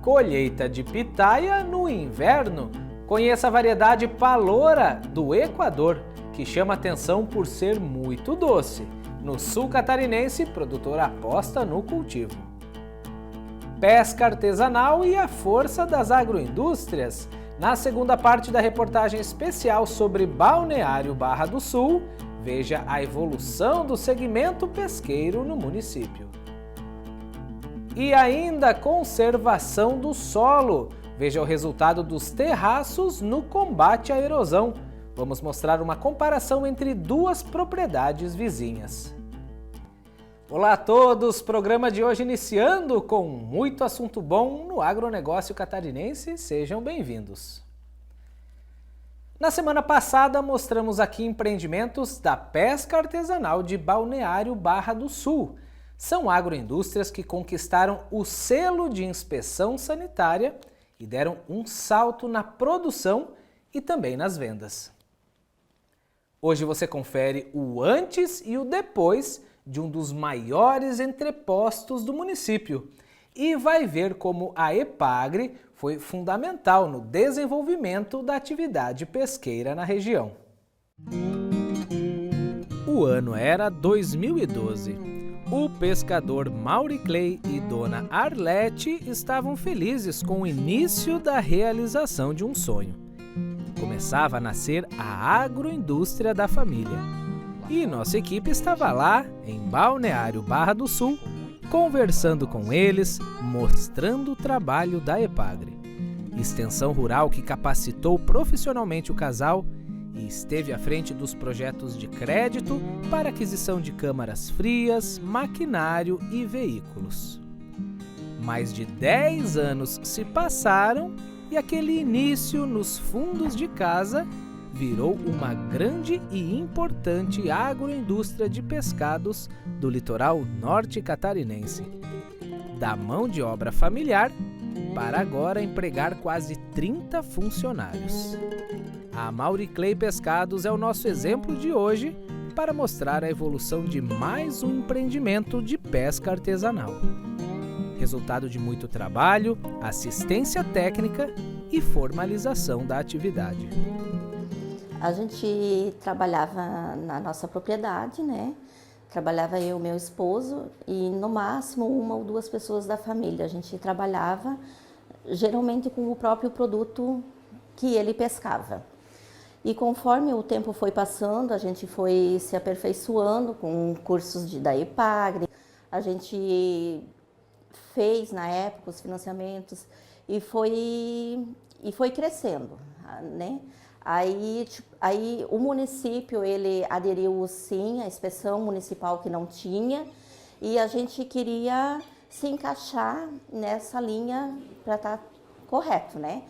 Colheita de pitaia no inverno. Conheça a variedade Paloura do Equador, que chama atenção por ser muito doce. No sul catarinense, produtor aposta no cultivo. Pesca artesanal e a força das agroindústrias. Na segunda parte da reportagem especial sobre Balneário Barra do Sul, veja a evolução do segmento pesqueiro no município. E ainda conservação do solo. Veja o resultado dos terraços no combate à erosão. Vamos mostrar uma comparação entre duas propriedades vizinhas. Olá a todos, programa de hoje iniciando com muito assunto bom no agronegócio catarinense, sejam bem-vindos. Na semana passada mostramos aqui empreendimentos da pesca artesanal de Balneário Barra do Sul. São agroindústrias que conquistaram o selo de inspeção sanitária e deram um salto na produção e também nas vendas. Hoje você confere o antes e o depois de um dos maiores entrepostos do município e vai ver como a EPAGRE foi fundamental no desenvolvimento da atividade pesqueira na região. O ano era 2012. O pescador Mauri Clay e dona Arlete estavam felizes com o início da realização de um sonho. Começava a nascer a agroindústria da família. E nossa equipe estava lá, em Balneário Barra do Sul, conversando com eles, mostrando o trabalho da EPAGRE. Extensão rural que capacitou profissionalmente o casal e esteve à frente dos projetos de crédito para aquisição de câmaras frias, maquinário e veículos. Mais de 10 anos se passaram e aquele início nos fundos de casa virou uma grande e importante agroindústria de pescados do litoral norte catarinense. Da mão de obra familiar para agora empregar quase 30 funcionários. A Mauri Clay Pescados é o nosso exemplo de hoje para mostrar a evolução de mais um empreendimento de pesca artesanal. Resultado de muito trabalho, assistência técnica e formalização da atividade. A gente trabalhava na nossa propriedade, né? Trabalhava eu e meu esposo e no máximo uma ou duas pessoas da família. A gente trabalhava geralmente com o próprio produto que ele pescava. E conforme o tempo foi passando, a gente foi se aperfeiçoando com cursos da EPAGRE. A gente fez na época os financiamentos e foi crescendo, né? Aí o município ele aderiu sim à inspeção municipal que não tinha e a gente queria se encaixar nessa linha para estar correto, né?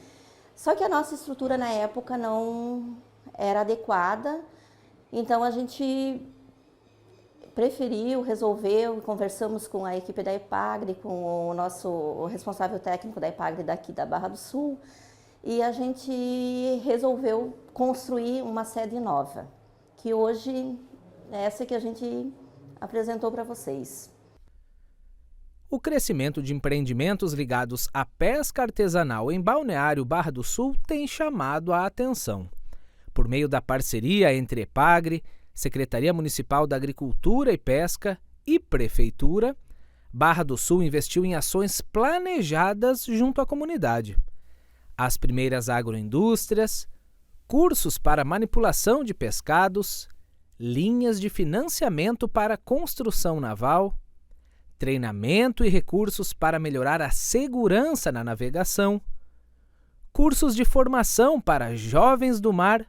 Só que a nossa estrutura na época não era adequada, então a gente resolveu, conversamos com a equipe da EPAGRE, com o responsável técnico da EPAGRE daqui da Barra do Sul, e a gente resolveu construir uma sede nova, que hoje é essa que a gente apresentou para vocês. O crescimento de empreendimentos ligados à pesca artesanal em Balneário Barra do Sul tem chamado a atenção. Por meio da parceria entre EPAGRE, Secretaria Municipal da Agricultura e Pesca e Prefeitura, Barra do Sul investiu em ações planejadas junto à comunidade. As primeiras agroindústrias, cursos para manipulação de pescados, linhas de financiamento para construção naval, treinamento e recursos para melhorar a segurança na navegação, cursos de formação para jovens do mar,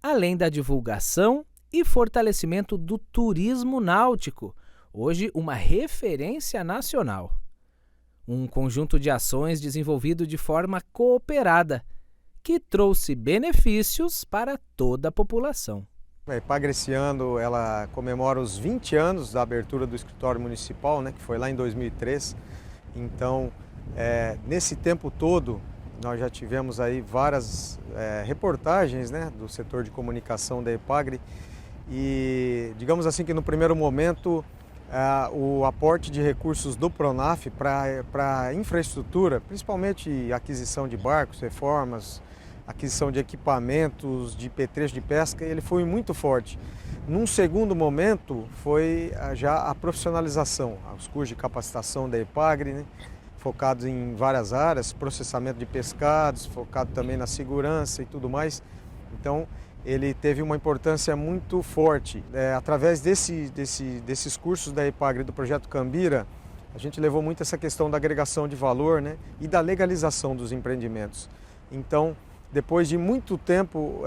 além da divulgação e fortalecimento do turismo náutico, hoje uma referência nacional. Um conjunto de ações desenvolvido de forma cooperada, que trouxe benefícios para toda a população. A EPAGRE esse ano ela comemora os 20 anos da abertura do escritório municipal, né, que foi lá em 2003. Então, nesse tempo todo, nós já tivemos aí várias reportagens, né, do setor de comunicação da EPAGRE e digamos assim que no primeiro momento o aporte de recursos do Pronaf para infraestrutura, principalmente aquisição de barcos, reformas, aquisição de equipamentos, de petrechos de pesca, ele foi muito forte. Num segundo momento, foi já a profissionalização, os cursos de capacitação da EPAGRE, né, focados em várias áreas, processamento de pescados, focado também na segurança e tudo mais. Então, ele teve uma importância muito forte. Através desses cursos da EPAGRE do Projeto Cambira, a gente levou muito essa questão da agregação de valor, né, e da legalização dos empreendimentos. Então, depois de muito tempo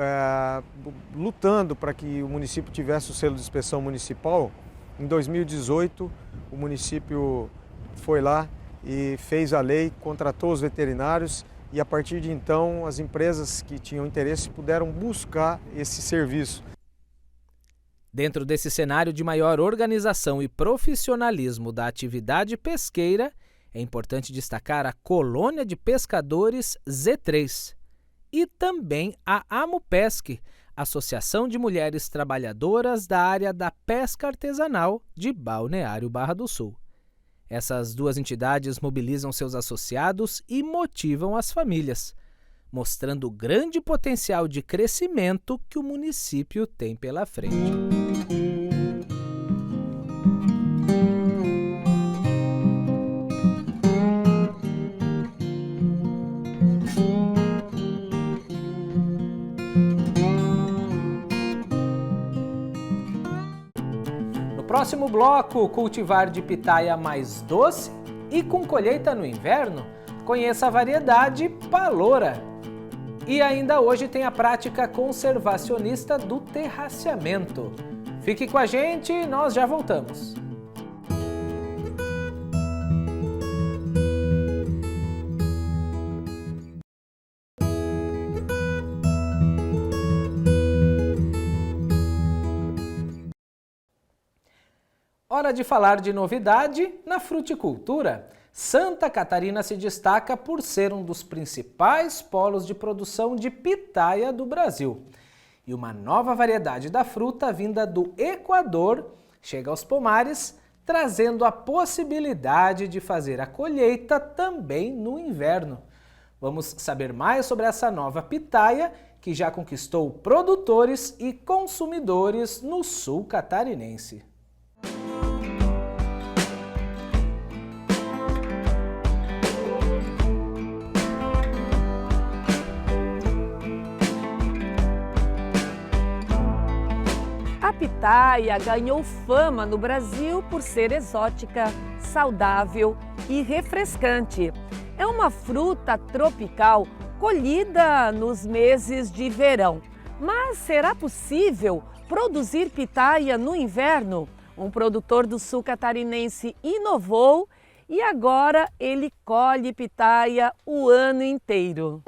lutando para que o município tivesse o selo de inspeção municipal, em 2018 o município foi lá e fez a lei, contratou os veterinários e a partir de então as empresas que tinham interesse puderam buscar esse serviço. Dentro desse cenário de maior organização e profissionalismo da atividade pesqueira, é importante destacar a Colônia de Pescadores Z3 e também a AMUPESC, Associação de Mulheres Trabalhadoras da área da pesca artesanal de Balneário Barra do Sul. Essas duas entidades mobilizam seus associados e motivam as famílias, mostrando o grande potencial de crescimento que o município tem pela frente. Próximo bloco, cultivar de pitaia mais doce e com colheita no inverno, conheça a variedade Paloura. E ainda hoje tem a prática conservacionista do terraceamento. Fique com a gente, nós já voltamos. Hora de falar de novidade na fruticultura. Santa Catarina se destaca por ser um dos principais polos de produção de pitaia do Brasil. E uma nova variedade da fruta vinda do Equador chega aos pomares, trazendo a possibilidade de fazer a colheita também no inverno. Vamos saber mais sobre essa nova pitaia que já conquistou produtores e consumidores no sul catarinense. A pitaia ganhou fama no Brasil por ser exótica, saudável e refrescante. É uma fruta tropical colhida nos meses de verão. Mas será possível produzir pitaia no inverno? Um produtor do sul catarinense inovou e agora ele colhe pitaia o ano inteiro.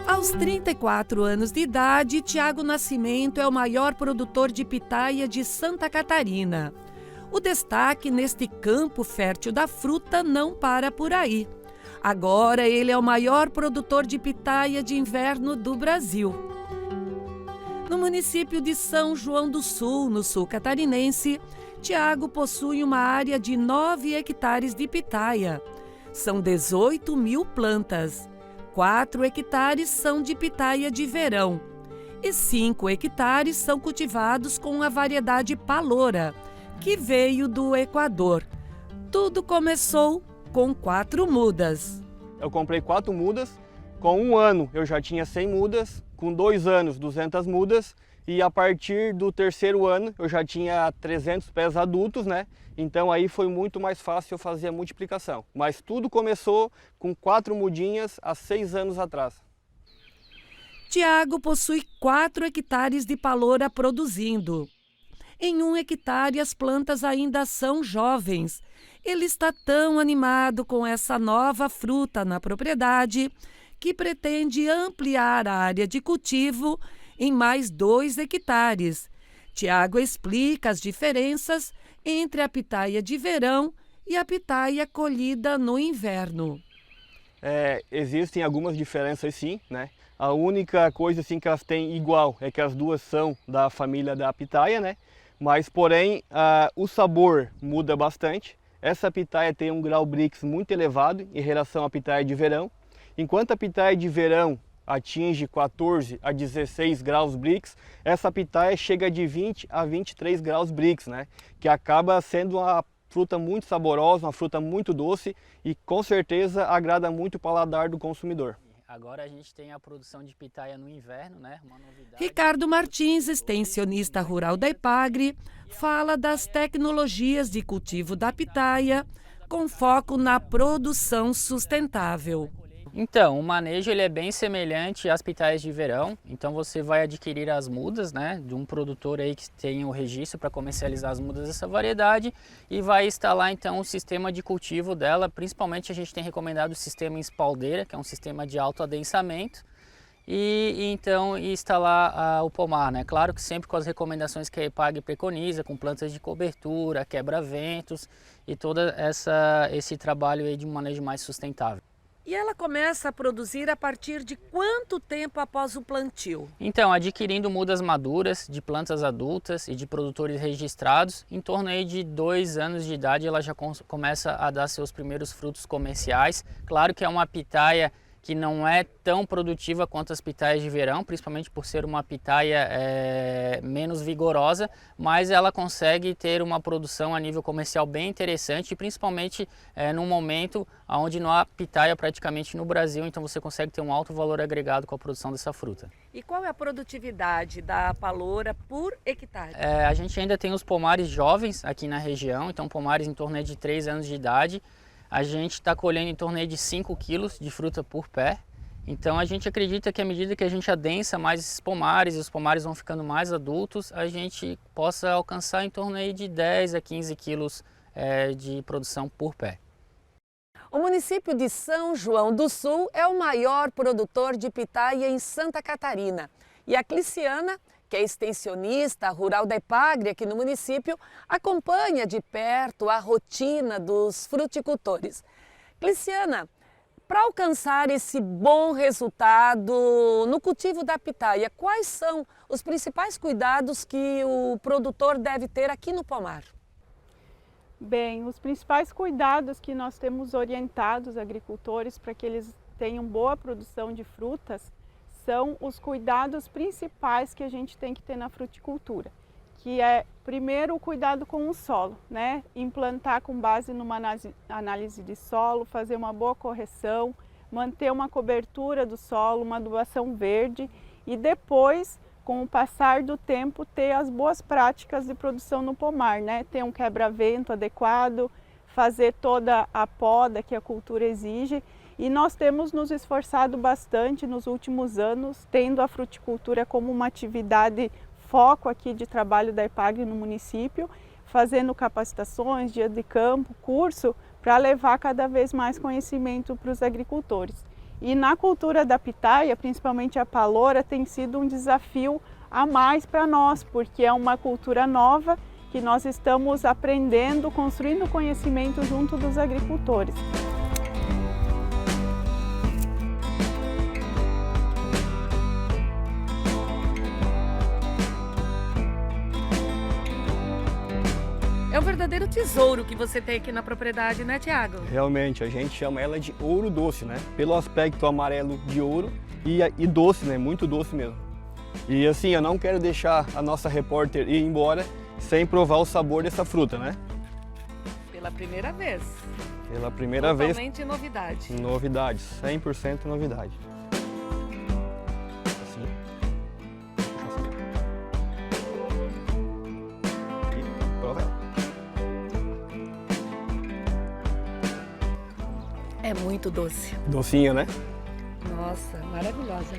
Aos 34 anos de idade, Tiago Nascimento é o maior produtor de pitaia de Santa Catarina. O destaque neste campo fértil da fruta não para por aí. Agora ele é o maior produtor de pitaia de inverno do Brasil. No município de São João do Sul, no sul catarinense, Tiago possui uma área de 9 hectares de pitaia. São 18 mil plantas. 4 hectares são de pitaia de verão e 5 hectares são cultivados com a variedade Paloura, que veio do Equador. Tudo começou com 4 mudas. Eu comprei 4 mudas, com 1 ano eu já tinha 100 mudas, com 2 anos 200 mudas e a partir do 3º ano eu já tinha 300 pés adultos, né? Então aí foi muito mais fácil eu fazer a multiplicação. Mas tudo começou com 4 mudinhas há 6 anos atrás. Tiago possui 4 hectares de paloura produzindo. Em 1 hectare as plantas ainda são jovens. Ele está tão animado com essa nova fruta na propriedade que pretende ampliar a área de cultivo em mais 2 hectares. Tiago explica as diferenças entre a pitaia de verão e a pitaia colhida no inverno. Existem algumas diferenças sim, né? A única coisa assim, que elas têm igual é que as duas são da família da pitaia, né? mas porém o sabor muda bastante. Essa pitaia tem um grau Brix muito elevado em relação à pitaia de verão. Enquanto a pitaia de verão atinge 14 a 16 graus Brix, essa pitaia chega de 20 a 23 graus Brix, né? Que acaba sendo uma fruta muito saborosa, uma fruta muito doce e com certeza agrada muito o paladar do consumidor. Agora a gente tem a produção de pitaia no inverno, né? Uma novidade. Ricardo Martins, extensionista rural da Epagre, fala das tecnologias de cultivo da pitaia com foco na produção sustentável. Então, o manejo ele é bem semelhante às pitaias de verão. Então você vai adquirir as mudas, né, de um produtor aí que tem o registro para comercializar as mudas dessa variedade e vai instalar então o sistema de cultivo dela. Principalmente a gente tem recomendado o sistema em espaldeira, que é um sistema de alto adensamento, e então instalar o pomar, né? Claro que sempre com as recomendações que a Epagre preconiza, com plantas de cobertura, quebra-ventos e todo esse trabalho aí de um manejo mais sustentável. E ela começa a produzir a partir de quanto tempo após o plantio? Então, adquirindo mudas maduras de plantas adultas e de produtores registrados, em torno aí de 2 anos de idade ela já começa a dar seus primeiros frutos comerciais. Claro que é uma pitaia que não é tão produtiva quanto as pitaias de verão, principalmente por ser uma pitaia menos vigorosa, mas ela consegue ter uma produção a nível comercial bem interessante, principalmente num momento onde não há pitaia praticamente no Brasil, então você consegue ter um alto valor agregado com a produção dessa fruta. E qual é a produtividade da paloura por hectare? A gente ainda tem os pomares jovens aqui na região, então pomares em torno de 3 anos de idade. A gente está colhendo em torno de 5 quilos de fruta por pé. Então a gente acredita que à medida que a gente adensa mais esses pomares e os pomares vão ficando mais adultos, a gente possa alcançar em torno de 10 a 15 quilos de produção por pé. O município de São João do Sul é o maior produtor de pitaia em Santa Catarina. E a Cliciana, que é extensionista rural da Epagre aqui no município, acompanha de perto a rotina dos fruticultores. Cliciana, para alcançar esse bom resultado no cultivo da pitaia, quais são os principais cuidados que o produtor deve ter aqui no pomar? Bem, os principais cuidados que nós temos orientado os agricultores para que eles tenham boa produção de frutas são os cuidados principais que a gente tem que ter na fruticultura, que é, primeiro, o cuidado com o solo, né? Implantar com base numa análise de solo, fazer uma boa correção, manter uma cobertura do solo, uma adubação verde e depois, com o passar do tempo, ter as boas práticas de produção no pomar, né? Ter um quebra-vento adequado, fazer toda a poda que a cultura exige. E nós temos nos esforçado bastante nos últimos anos, tendo a fruticultura como uma atividade foco aqui de trabalho da Epagre no município, fazendo capacitações, dia de campo, curso, para levar cada vez mais conhecimento para os agricultores. E na cultura da pitaia, principalmente a paloura, tem sido um desafio a mais para nós, porque é uma cultura nova que nós estamos aprendendo, construindo conhecimento junto dos agricultores. É um verdadeiro tesouro que você tem aqui na propriedade, né, Tiago? Realmente, a gente chama ela de ouro doce, né? Pelo aspecto amarelo de ouro e doce, né? Muito doce mesmo. E assim, eu não quero deixar a nossa repórter ir embora sem provar o sabor dessa fruta, né? Pela primeira vez. Pela primeira vez. Totalmente novidade. Novidade, 100% novidade. Assim. E prova ela. É muito doce. Docinha, né? Nossa, maravilhosa.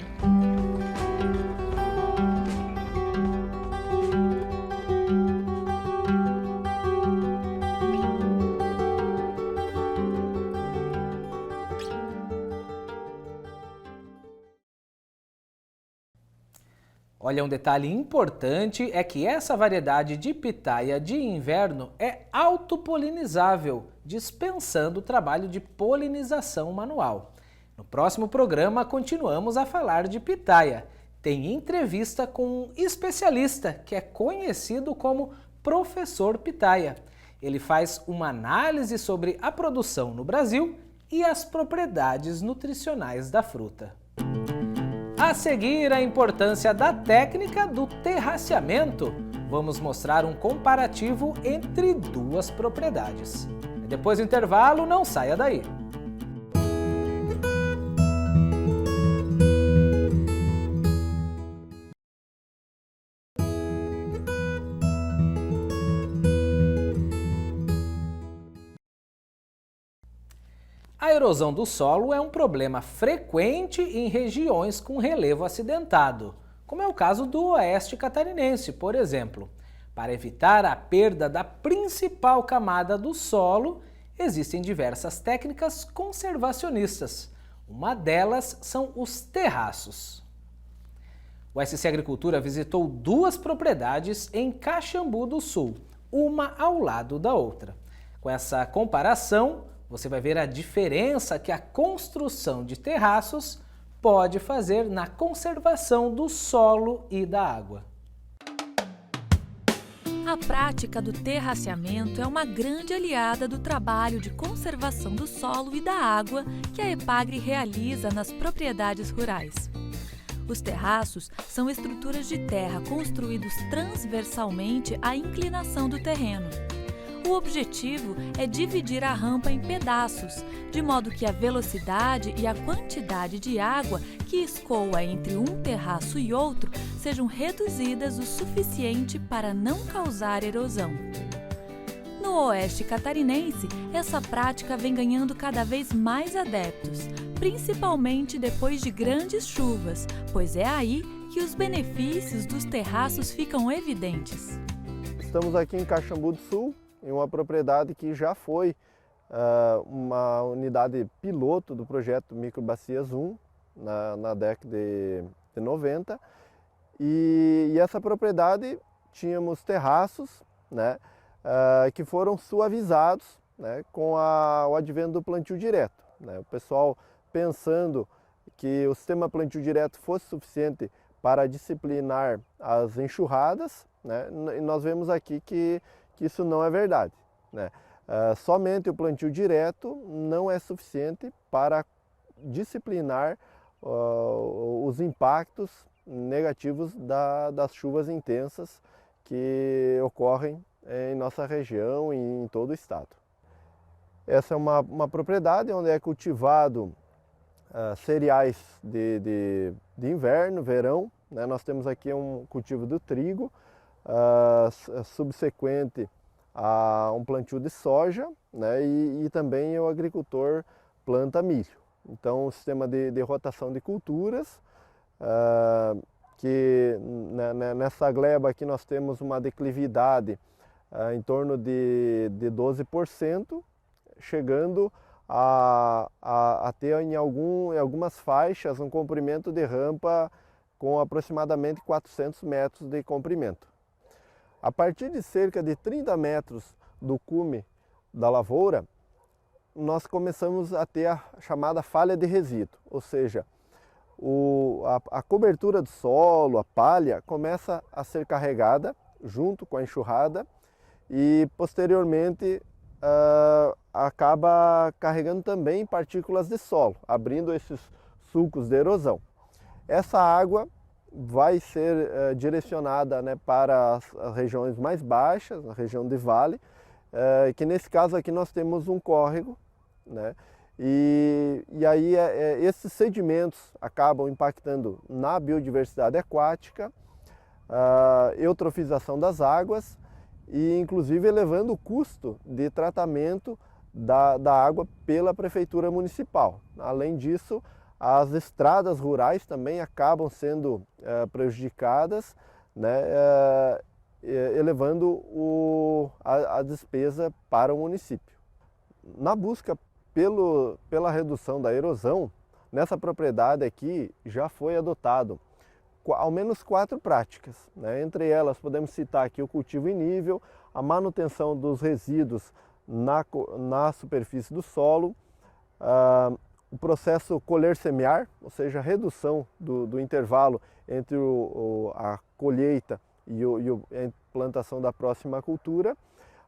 Olha, um detalhe importante é que essa variedade de pitaia de inverno é autopolinizável, dispensando o trabalho de polinização manual. No próximo programa continuamos a falar de pitaia. Tem entrevista com um especialista que é conhecido como Professor Pitaia. Ele faz uma análise sobre a produção no Brasil e as propriedades nutricionais da fruta. A seguir, a importância da técnica do terraceamento. Vamos mostrar um comparativo entre duas propriedades. Depois do intervalo, não saia daí. A erosão do solo é um problema frequente em regiões com relevo acidentado, como é o caso do Oeste Catarinense, por exemplo. Para evitar a perda da principal camada do solo, existem diversas técnicas conservacionistas. Uma delas são os terraços. O SC Agricultura visitou duas propriedades em Caxambu do Sul, uma ao lado da outra. Com essa comparação, você vai ver a diferença que a construção de terraços pode fazer na conservação do solo e da água. A prática do terraceamento é uma grande aliada do trabalho de conservação do solo e da água que a EPAGRE realiza nas propriedades rurais. Os terraços são estruturas de terra construídos transversalmente à inclinação do terreno. O objetivo é dividir a rampa em pedaços, de modo que a velocidade e a quantidade de água que escoa entre um terraço e outro sejam reduzidas o suficiente para não causar erosão. No Oeste Catarinense, essa prática vem ganhando cada vez mais adeptos, principalmente depois de grandes chuvas, pois é aí que os benefícios dos terraços ficam evidentes. Estamos aqui em Caxambu do Sul, em uma propriedade que já foi uma unidade piloto do projeto Microbacias 1, na década de 90. E essa propriedade tínhamos terraços, né, que foram suavizados, né, com o advento do plantio direto, né. O pessoal pensando que o sistema plantio direto fosse suficiente para disciplinar as enxurradas, né, e nós vemos aqui que isso não é verdade, né? Somente o plantio direto não é suficiente para disciplinar os impactos negativos das chuvas intensas que ocorrem em nossa região e em todo o estado. Essa é uma propriedade onde é cultivado cereais de inverno, verão, né? Nós temos aqui um cultivo do trigo, subsequente a um plantio de soja, né, e também o agricultor planta milho. Então, o sistema de rotação de culturas, que nessa gleba aqui nós temos uma declividade em torno de 12%, chegando a ter em algumas faixas um comprimento de rampa com aproximadamente 400 metros de comprimento. A partir de cerca de 30 metros do cume da lavoura, nós começamos a ter a chamada falha de resíduo, ou seja, a cobertura do solo, a palha, começa a ser carregada junto com a enxurrada e posteriormente acaba carregando também partículas de solo, abrindo esses sulcos de erosão. Essa água vai ser direcionada, né, para as regiões mais baixas, a região de vale, que nesse caso aqui nós temos um córrego, né, e aí esses sedimentos acabam impactando na biodiversidade aquática, eutrofização das águas e inclusive elevando o custo de tratamento da água pela prefeitura municipal. Além disso, as estradas rurais também acabam sendo prejudicadas, né, elevando a despesa para o município. Na busca pela redução da erosão, nessa propriedade aqui já foi adotado ao menos 4 práticas, né? Entre elas podemos citar aqui o cultivo em nível, a manutenção dos resíduos na superfície do solo, o processo colher-semear, ou seja, a redução do intervalo entre a colheita e a implantação da próxima cultura,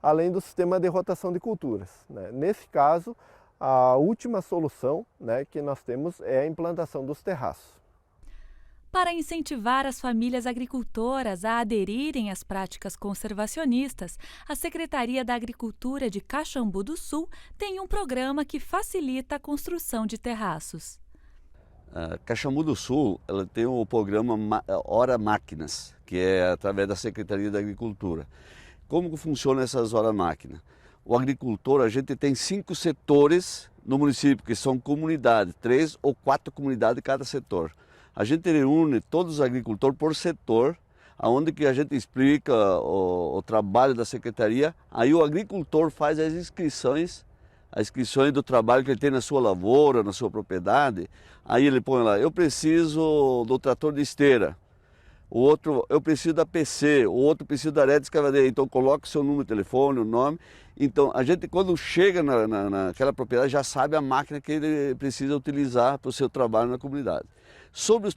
além do sistema de rotação de culturas, né? Nesse caso, a última solução, né, que nós temos é a implantação dos terraços. Para incentivar as famílias agricultoras a aderirem às práticas conservacionistas, a Secretaria da Agricultura de Caxambu do Sul tem um programa que facilita a construção de terraços. Caxambu do Sul ela tem o programa Hora Máquinas, que é através da Secretaria da Agricultura. Como que funciona essas Hora Máquina? O agricultor, a gente tem 5 setores no município, que são comunidades, 3 ou 4 comunidades em cada setor. A gente reúne todos os agricultores por setor, onde que a gente explica o trabalho da secretaria, aí o agricultor faz as inscrições do trabalho que ele tem na sua lavoura, na sua propriedade. Aí ele põe lá, eu preciso do trator de esteira, o outro, eu preciso da PC, o outro precisa da rede de escavadeira, então coloca o seu número de telefone, o nome. Então a gente quando chega naquela propriedade já sabe a máquina que ele precisa utilizar para o seu trabalho na comunidade. Sobre os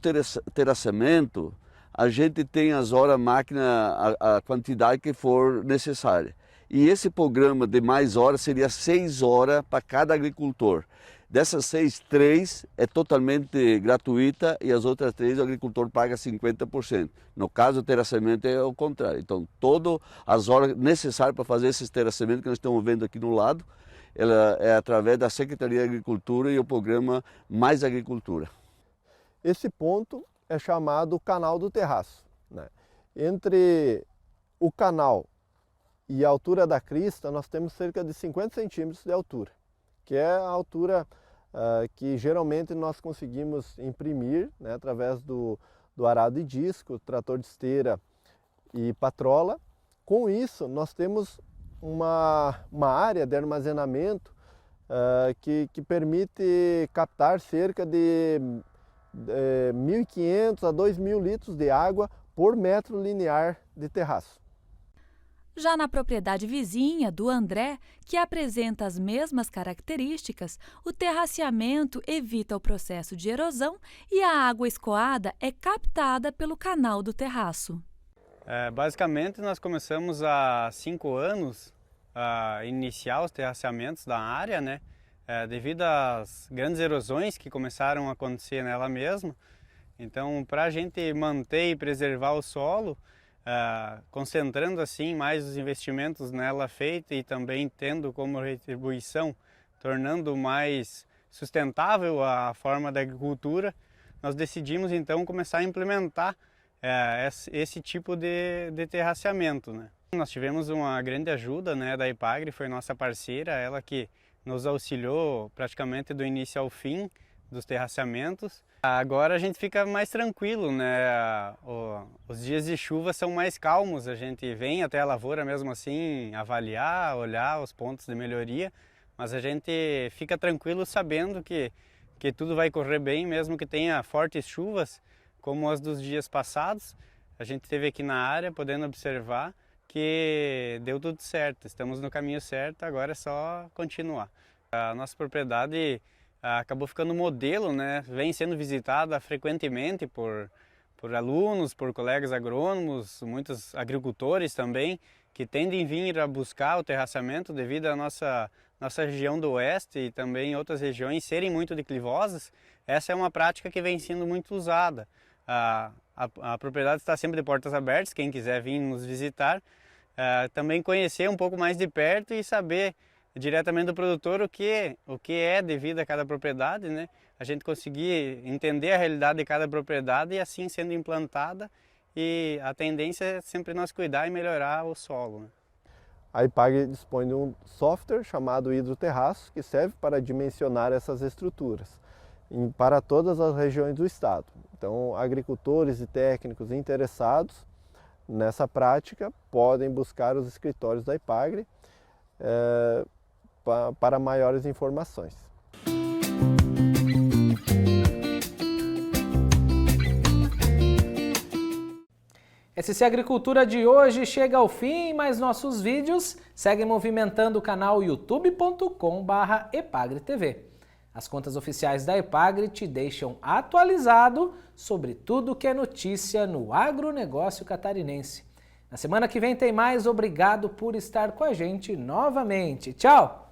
terraçamento, a gente tem as horas máquina, a quantidade que for necessária. E esse programa de mais horas seria 6 horas para cada agricultor. Dessas 6, 3 é totalmente gratuita e as outras 3 o agricultor paga 50%. No caso do terraçamento é o contrário. Então, todas as horas necessárias para fazer esses terraçamentos que nós estamos vendo aqui no lado, ela é através da Secretaria de Agricultura e o programa Mais Agricultura. Esse ponto é chamado canal do terraço, né? Entre o canal e a altura da crista, nós temos cerca de 50 centímetros de altura, que é a altura que geralmente nós conseguimos imprimir, né, através do arado de disco, trator de esteira e patrola. Com isso, nós temos uma área de armazenamento que permite captar cerca de 1.500 a 2.000 litros de água por metro linear de terraço. Já na propriedade vizinha do André, que apresenta as mesmas características, o terraceamento evita o processo de erosão e a água escoada é captada pelo canal do terraço. Basicamente, nós começamos há 5 anos a iniciar os terraceamentos da área, né? Devido às grandes erosões que começaram a acontecer nela mesma. Então, para a gente manter e preservar o solo, concentrando assim mais os investimentos nela feita e também tendo como retribuição, tornando mais sustentável a forma da agricultura, nós decidimos então começar a implementar esse tipo de terraceamento, né? Nós tivemos uma grande ajuda, né, da Epagri, foi nossa parceira, ela que nos auxiliou praticamente do início ao fim dos terraceamentos. Agora a gente fica mais tranquilo, né? Os dias de chuva são mais calmos, a gente vem até a lavoura mesmo assim avaliar, olhar os pontos de melhoria, mas a gente fica tranquilo sabendo que tudo vai correr bem, mesmo que tenha fortes chuvas, como as dos dias passados. A gente esteve aqui na área podendo observar que deu tudo certo, estamos no caminho certo, agora é só continuar. A nossa propriedade acabou ficando modelo, né? Vem sendo visitada frequentemente por alunos, por colegas agrônomos, muitos agricultores também, que tendem a vir a buscar o terraceamento devido à nossa região do oeste e também outras regiões serem muito declivosas. Essa é uma prática que vem sendo muito usada. A propriedade está sempre de portas abertas, quem quiser vir nos visitar, também conhecer um pouco mais de perto e saber diretamente do produtor o que é devido a cada propriedade, né? A gente conseguir entender a realidade de cada propriedade e assim sendo implantada, e a tendência é sempre nós cuidar e melhorar o solo, né? A Epagri dispõe de um software chamado Hidroterraço, que serve para dimensionar essas estruturas para todas as regiões do estado. Então, agricultores e técnicos interessados nessa prática podem buscar os escritórios da Epagri para maiores informações. SC Agricultura de hoje chega ao fim, mas nossos vídeos seguem movimentando o canal youtube.com/epagritv. As contas oficiais da Epagri te deixam atualizado sobre tudo que é notícia no agronegócio catarinense. Na semana que vem tem mais. Obrigado por estar com a gente novamente. Tchau!